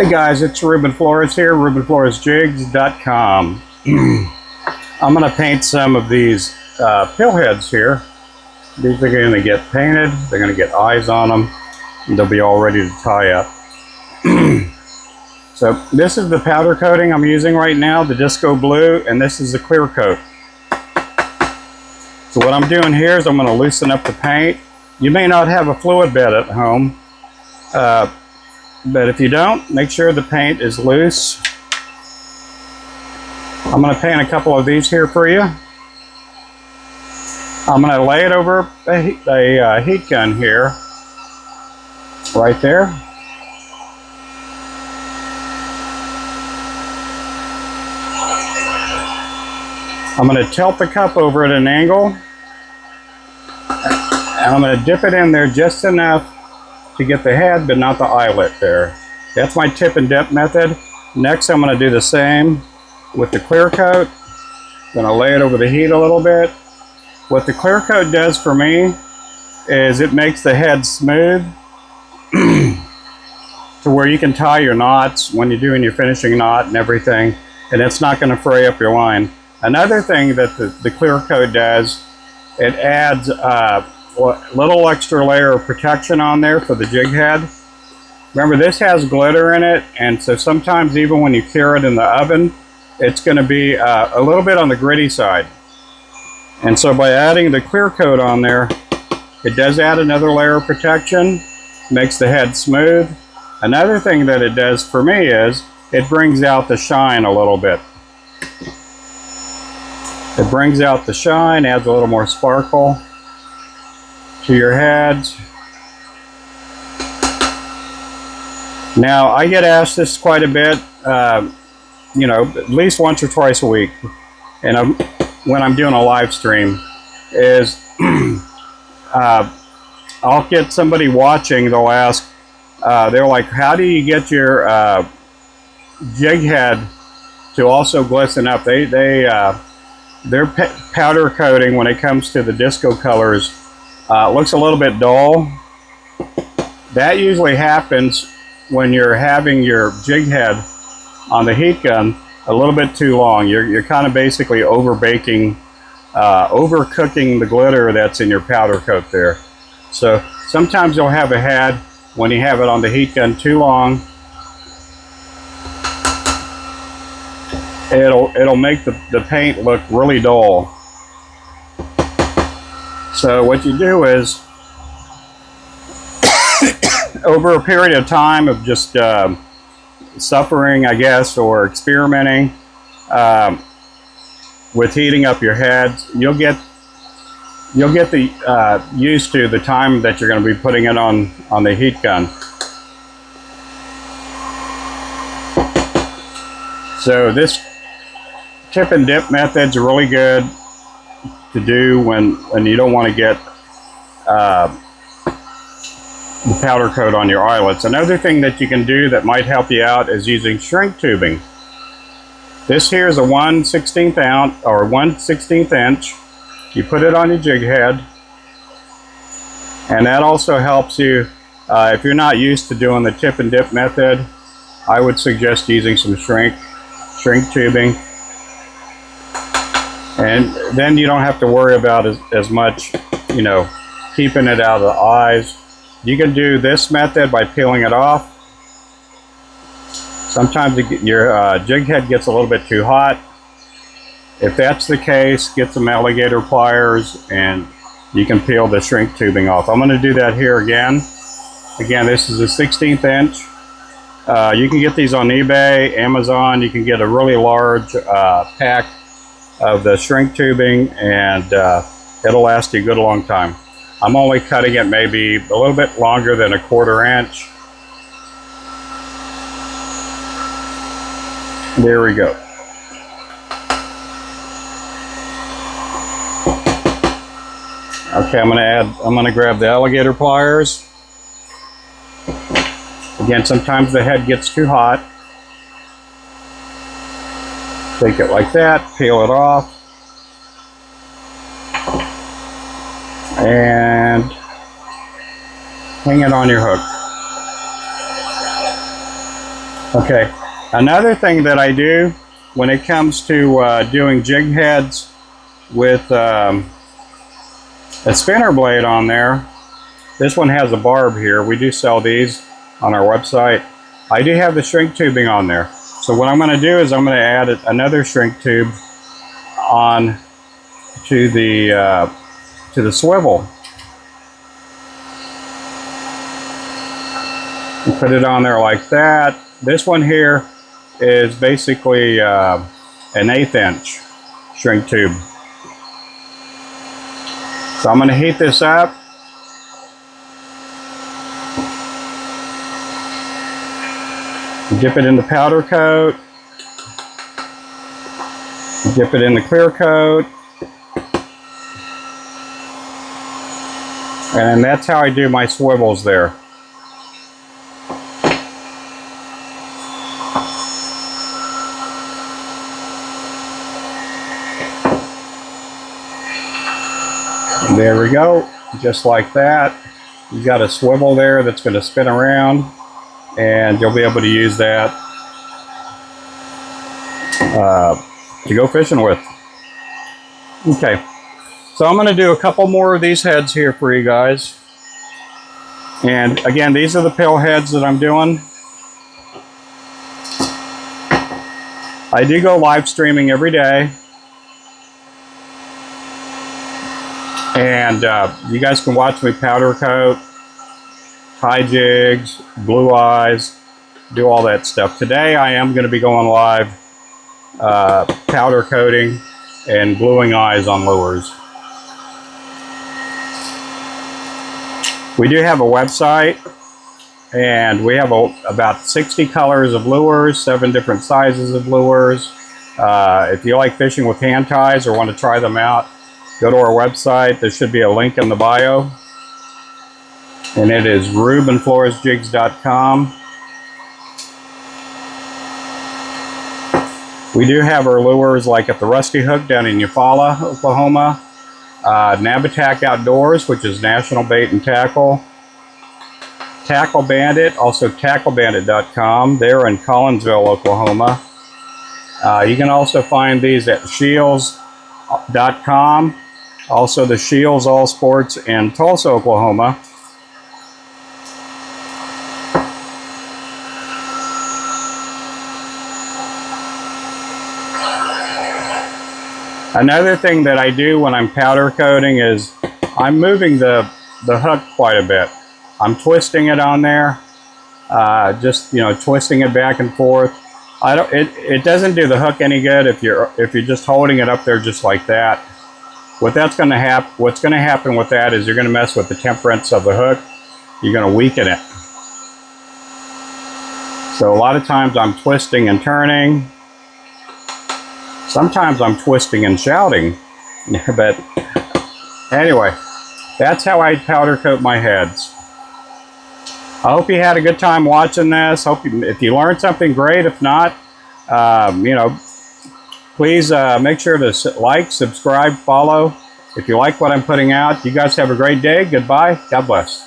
Hey guys, it's Ruben Flores here, RubenFloresJigs.com. I'm going to paint some of these pill heads here. These are going to get painted, they're going to get eyes on them, and they'll be all ready to tie up. So this is the powder coating I'm using right now, the Disco Blue, and this is the clear coat. So what I'm doing here is I'm going to loosen up the paint. You may not have a fluid bed at home, but if you don't, make sure the paint is loose. I'm going to paint a couple of these here for you. I'm going to lay it over a heat gun here, right there. I'm going to tilt the cup over at an angle, and I'm going to dip it in there just enough to get the head but not the eyelet there. That's my tip and dip method. Next I'm going to do the same with the clear coat. I'm going to lay it over the heat a little bit. What the clear coat does for me is it makes the head smooth to where you can tie your knots when you're doing your finishing knot and everything, and it's not going to fray up your line. Another thing that the clear coat does, it adds a little extra layer of protection on there for the jig head. Remember, this has glitter in it, and so sometimes even when you cure it in the oven, it's going to be a little bit on the gritty side. And so by adding the clear coat on there, it does add another layer of protection, makes the head smooth. Another thing that it does for me is it brings out the shine a little bit. It brings out the shine, adds a little more sparkle to your heads. Now, I get asked this quite a bit, you know, at least once or twice a week, and when I'm doing a live stream, is I'll get somebody watching, they'll ask, they're like, how do you get your jig head to also glisten up? Their powder coating, when it comes to the disco colors, looks a little bit dull. That usually happens when you're having your jig head on the heat gun a little bit too long. You're kind of basically overbaking, overcooking the glitter that's in your powder coat there. So sometimes you'll have a head when you have it on the heat gun too long. It'll make the paint look really dull. So what you do is, over a period of time of just suffering, I guess, or experimenting with heating up your heads, you'll get used to the time that you're going to be putting it on the heat gun. So this tip and dip method's really good to do when you don't want to get the powder coat on your eyelets. Another thing that you can do that might help you out is using shrink tubing. This here is a 1/16 ounce or 1/16 inch. You put it on your jig head, and that also helps you if you're not used to doing the tip and dip method. I would suggest using some shrink tubing, and then you don't have to worry about as much, you know, keeping it out of the eyes. You can do this method by peeling it off. Sometimes your jig head gets a little bit too hot. If that's the case, get some alligator pliers and you can peel the shrink tubing off. I'm going to do that here again. Again, this is a 1/16 inch. You can get these on eBay, Amazon. You can get a really large pack of the shrink tubing, and it'll last you a good long time. I'm only cutting it maybe a little bit longer than a 1/4 inch. There we go. Okay, I'm gonna grab the alligator pliers. Again, sometimes the head gets too hot. Take it like that, peel it off, and hang it on your hook. Okay, another thing that I do when it comes to doing jig heads with a spinner blade on there, this one has a barb here. We do sell these on our website. I do have the shrink tubing on there. So what I'm going to do is I'm going to add another shrink tube on to the swivel. And put it on there like that. This one here is basically an 1/8 inch shrink tube. So I'm going to heat this up. Dip it in the powder coat. Dip it in the clear coat. And that's how I do my swivels there. There we go, just like that. You got a swivel there that's going to spin around, and you'll be able to use that to go fishing with. Okay, so I'm going to do a couple more of these heads here for you guys. And again, these are the pill heads that I'm doing. I do go live streaming every day. And you guys can watch me powder coat, tie jigs, blue eyes, do all that stuff. Today I am going to be going live powder coating and gluing eyes on lures. We do have a website, and we have about 60 colors of lures, 7 different sizes of lures. If you like fishing with hand ties or want to try them out, go to our website. There should be a link in the bio. And it is rubenfloresjigs.com. We do have our lures like at the Rusty Hook down in Eufaula, Oklahoma. Nabatack Outdoors, which is National Bait and Tackle. Tackle Bandit, also tacklebandit.com. They're in Collinsville, Oklahoma. You can also find these at shields.com. Also the Shields All Sports in Tulsa, Oklahoma. Another thing that I do when I'm powder coating is I'm moving the hook quite a bit. I'm twisting it on there, just twisting it back and forth. It doesn't do the hook any good if you're just holding it up there just like that. What's going to happen with that is you're going to mess with the temperance of the hook. You're going to weaken it. So a lot of times I'm twisting and turning. Sometimes I'm twisting and shouting. But anyway, that's how I powder coat my heads. I hope you had a good time watching this. If you learned something, great. If not, please make sure to like, subscribe, follow. If you like what I'm putting out, you guys have a great day. Goodbye. God bless.